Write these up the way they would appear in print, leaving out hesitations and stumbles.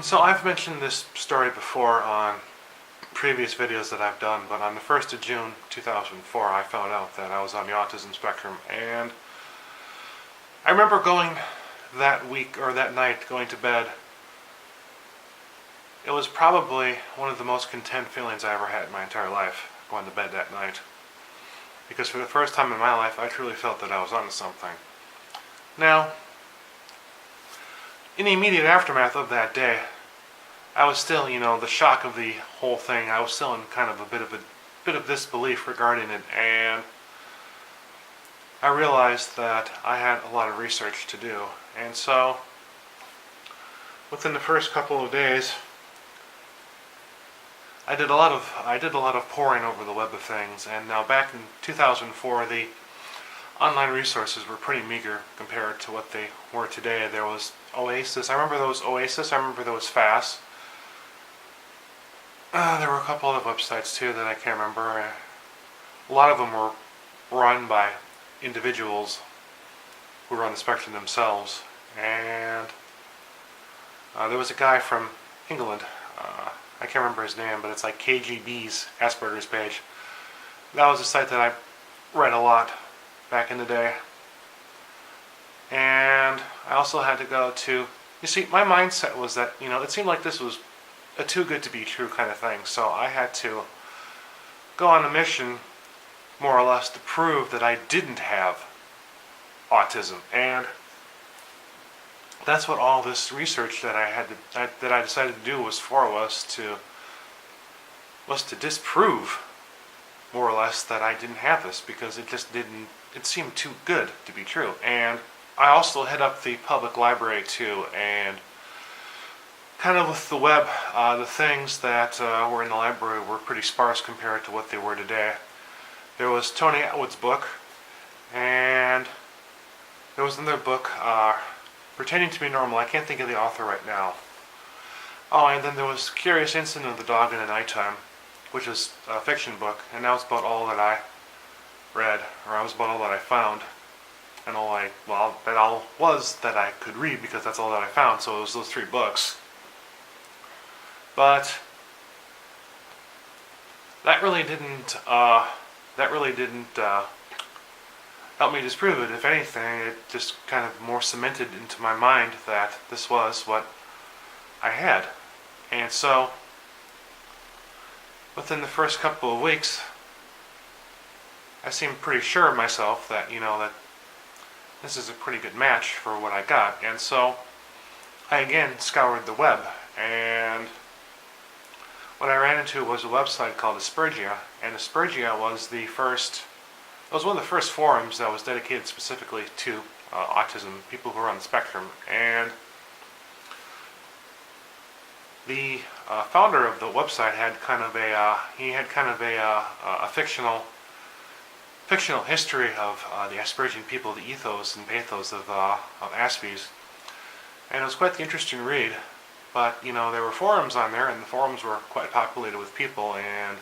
So I've mentioned this story before on previous videos that I've done, but on the 1st of June 2004 I found out that I was on the autism spectrum, and I remember going that week, or that night, going to bed. It was probably one of the most content feelings I ever had in my entire life, going to bed that night. Because for the first time in my life, I truly felt that I was onto something. Now, in the immediate aftermath of that day, I was still, the shock of the whole thing. I was still in kind of a bit of disbelief regarding it, and I realized that I had a lot of research to do. And so, within the first couple of days, I did a lot of poring over the web of things. And now, back in 2004, the online resources were pretty meager compared to what they were today. There was Oasis. I remember those Oasis. I remember those FAST. There were a couple other websites too that I can't remember. A lot of them were run by individuals who were on the spectrum themselves. And there was a guy from England. I can't remember his name, but it's like KGB's Asperger's page. That was a site that I read a lot back in the day. And I also had to go to, you see, my mindset was that, it seemed like this was a too good to be true kind of thing. So I had to go on a mission, more or less, to prove that I didn't have autism. And that's what all this research that I decided to do was for, was to disprove, more or less, that I didn't have this, because it seemed too good to be true. And I also hit up the public library too, and kind of with the web, the things that were in the library were pretty sparse compared to what they were today. There was Tony Atwood's book, and there was another book, Pretending to be Normal. I can't think of the author right now. Oh, and then there was Curious Incident of the Dog in the Nighttime, which is a fiction book, and that was about all that I read, or that was about all that I found. And that all was that I could read, because that's all that I found. So it was those 3 books. But that really didn't help me disprove it. If anything, it just kind of more cemented into my mind that this was what I had. And so, within the first couple of weeks, I seemed pretty sure of myself that, that this is a pretty good match for what I got. And so, I again scoured the web, and what I ran into was a website called Asperger, and Asperger was one of the first forums that was dedicated specifically to autism, people who are on the spectrum. And the founder of the website had kind of a fictional history of the Aspergian people, the ethos and pathos of Aspies, and it was quite the interesting read. But there were forums on there, and the forums were quite populated with people, and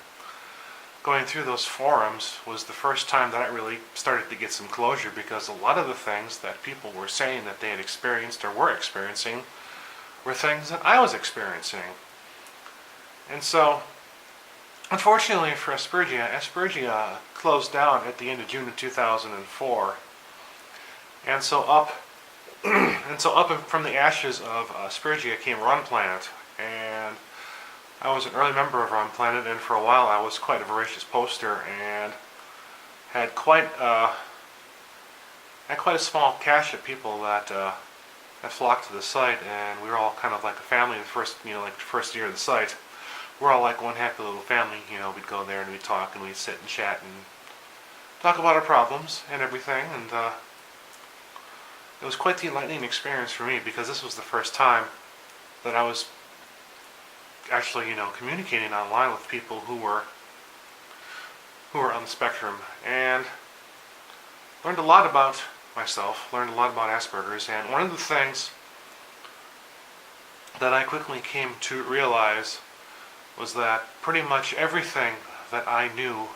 going through those forums was the first time that I really started to get some closure, because a lot of the things that people were saying that they had experienced or were experiencing were things that I was experiencing. And so, unfortunately for Asperger closed down at the end of June of 2004. And so up from the ashes of Asperger came Run Planet, and I was an early member of Run Planet, and for a while I was quite a voracious poster, and had quite a small cache of people that flocked to the site, and we were all kind of like a family. The first year of the site, we're all like one happy little family. We'd go there and we'd talk and we'd sit and chat and talk about our problems and everything, and it was quite the enlightening experience for me, because this was the first time that I was actually, communicating online with people who were on the spectrum, and learned a lot about myself, learned a lot about Asperger's. And one of the things that I quickly came to realize was that pretty much everything that I knew,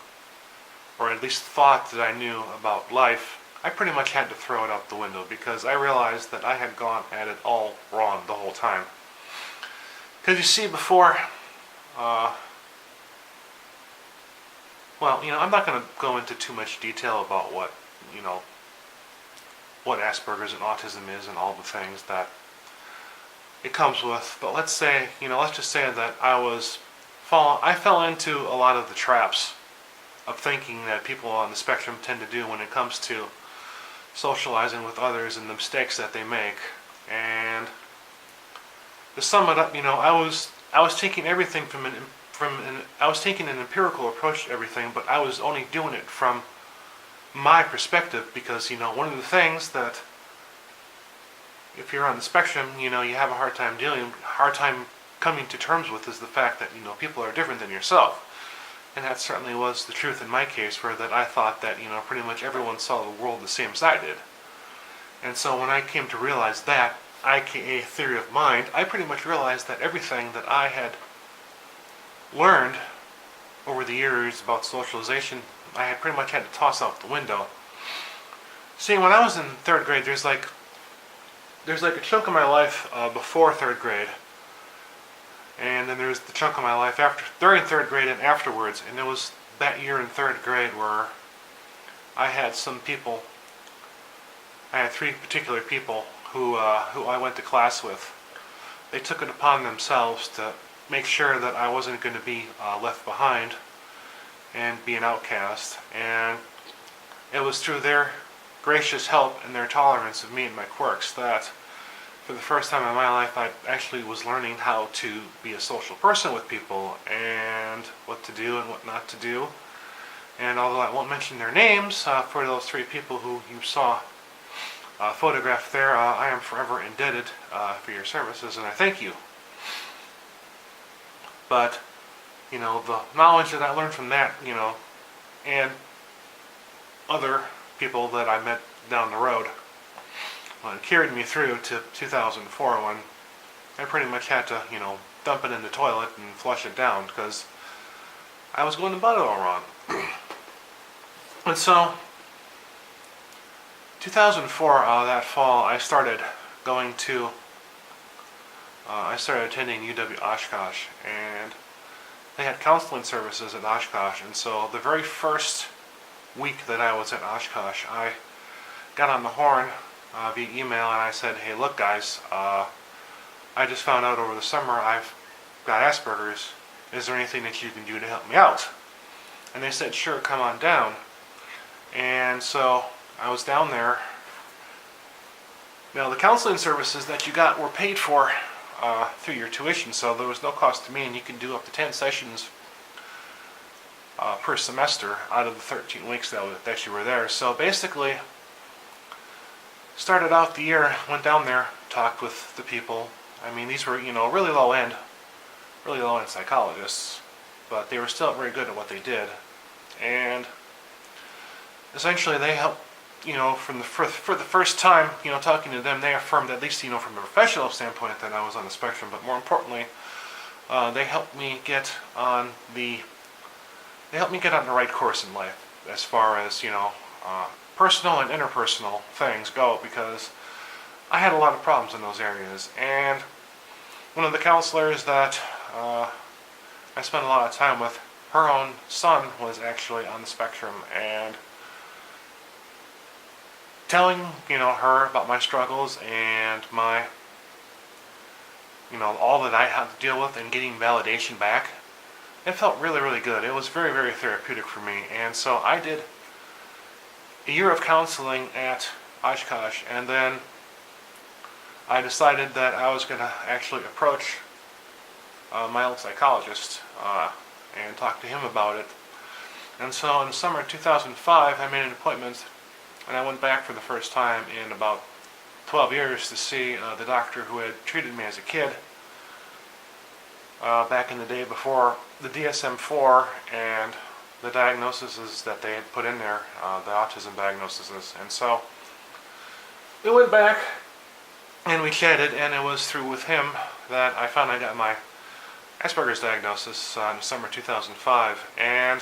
or at least thought that I knew about life, I pretty much had to throw it out the window, because I realized that I had gone at it all wrong the whole time. Because you see, before, uh, well, I'm not going to go into too much detail about what Asperger's and autism is and all the things that it comes with. But let's just say that I fell into a lot of the traps of thinking that people on the spectrum tend to do when it comes to socializing with others and the mistakes that they make. And to sum it up, I was taking everything I was taking an empirical approach to everything, but I was only doing it from my perspective because, one of the things that if you're on the spectrum, you have a hard time coming to terms with is the fact that, people are different than yourself. And that certainly was the truth in my case, where that I thought that, pretty much everyone saw the world the same as I did. And so when I came to realize that, aka theory of mind, I pretty much realized that everything that I had learned over the years about socialization, I had pretty much had to toss out the window. See, when I was in third grade, there's like a chunk of my life before third grade, and then there's the chunk of my life during third grade and afterwards. And there was that year in third grade where I had three particular people who I went to class with. They took it upon themselves to make sure that I wasn't going to be left behind and be an outcast. And it was through their gracious help and their tolerance of me and my quirks that for the first time in my life I actually was learning how to be a social person with people and what to do and what not to do. And although I won't mention their names, for those three people who you saw photographed there, I am forever indebted for your services, and I thank you. But, the knowledge that I learned from that, and other people that I met down the road, carried me through to 2004 when I pretty much had to, dump it in the toilet and flush it down because I was going about it all wrong. And so, 2004, that fall, I started attending UW Oshkosh, and they had counseling services at Oshkosh. And so the very first week that I was at Oshkosh, I got on the horn via email and I said, hey, look guys, I just found out over the summer I've got Asperger's. Is there anything that you can do to help me out? And they said, sure, come on down. And so I was down there. Now the counseling services that you got were paid for through your tuition, so there was no cost to me, and you can do up to 10 sessions per semester out of the 13 weeks that you were there. So basically, started out the year, went down there, talked with the people. I mean, these were, really low end psychologists, but they were still very good at what they did. And essentially they helped, for the first time, talking to them, they affirmed, at least, from a professional standpoint, that I was on the spectrum. But more importantly, they helped me get on the right course in life as far as, personal and interpersonal things go, because I had a lot of problems in those areas. And one of the counselors that I spent a lot of time with, her own son was actually on the spectrum, and telling, her about my struggles and my, all that I had to deal with and getting validation back, it felt really, really good. It was very, very therapeutic for me. And so I did a year of counseling at Oshkosh, and then I decided that I was going to actually approach my old psychologist and talk to him about it. And so in the summer of 2005, I made an appointment, and I went back for the first time in about 12 years to see the doctor who had treated me as a kid back in the day before the DSM-4 and the diagnoses that they had put in there, the autism diagnoses. And so we went back and we chatted, and it was through with him that I found I got my Asperger's diagnosis in summer 2005. And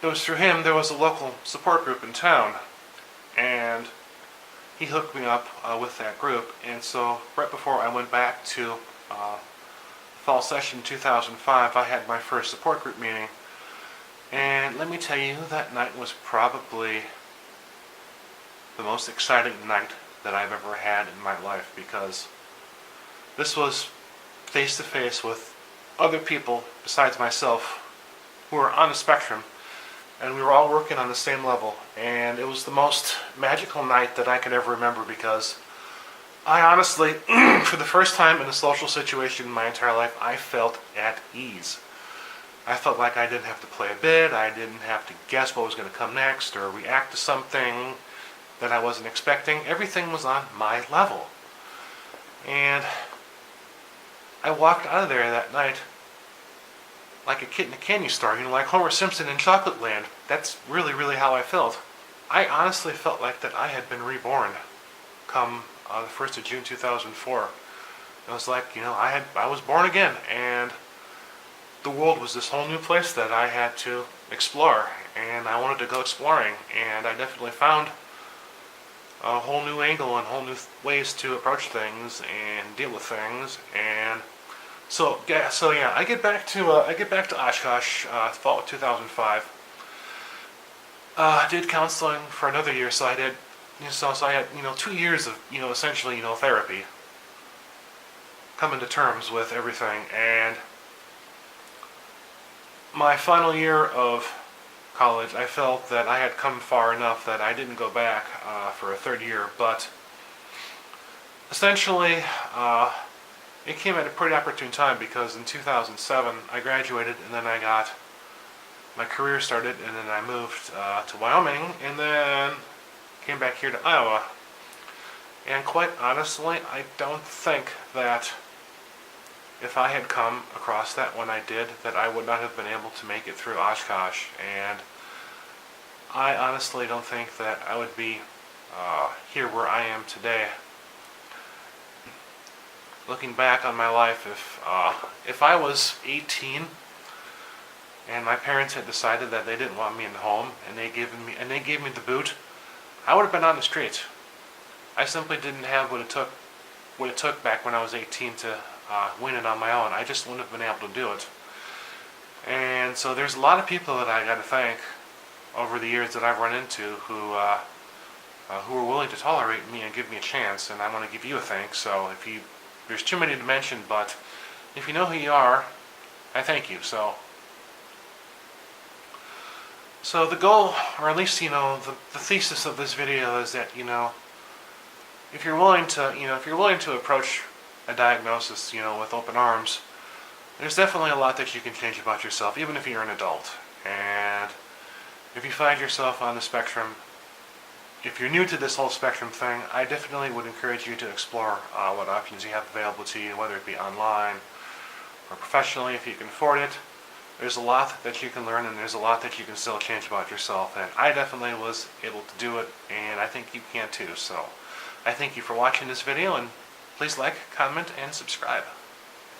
it was through him. There was a local support group in town, and he hooked me up with that group. And so right before I went back to fall session 2005, I had my first support group meeting. And let me tell you, that night was probably the most exciting night that I've ever had in my life, because this was face to face with other people besides myself who were on the spectrum, and we were all working on the same level. And it was the most magical night that I could ever remember, because I honestly, for the first time in a social situation in my entire life, I felt at ease. I felt like I didn't have to play a bit, I didn't have to guess what was going to come next or react to something that I wasn't expecting. Everything was on my level. And I walked out of there that night like a kid in a candy store, like Homer Simpson in Chocolate Land. That's really, really how I felt. I honestly felt like that I had been reborn come the 1st of June 2004. It was like, I was born again, and the world was this whole new place that I had to explore, and I wanted to go exploring, and I definitely found a whole new angle and whole new ways to approach things and deal with things. And so yeah, I get back to Oshkosh, fall of 2005. I did counseling for another year, so I did, so I had 2 years of essentially therapy, coming to terms with everything. And my final year of college, I felt that I had come far enough that I didn't go back for a third year. But essentially, it came at a pretty opportune time, because in 2007 I graduated, and then I got my career started, and then I moved to Wyoming, and then came back here to Iowa. And quite honestly, I don't think that if I had come across that when I did, that I would not have been able to make it through Oshkosh. And I honestly don't think that I would be here where I am today. Looking back on my life, if I was 18 and my parents had decided that they didn't want me in the home, and they gave me the boot, I would have been on the streets. I simply didn't have what it took back when I was 18 to win it on my own. I just wouldn't have been able to do it. And so there's a lot of people that I got to thank over the years that I've run into who were willing to tolerate me and give me a chance, and I want to give you a thanks. So there's too many to mention, but if you know who you are, I thank you. So the goal, or at least the thesis of this video is that if you're willing to approach a diagnosis with open arms, there's definitely a lot that you can change about yourself, even if you're an adult. And if you find yourself on the spectrum, if you're new to this whole spectrum thing, I definitely would encourage you to explore what options you have available to you, whether it be online or professionally if you can afford it. There's a lot that you can learn, and there's a lot that you can still change about yourself. And I definitely was able to do it, and I think you can too. So I thank you for watching this video, and please like, comment, and subscribe.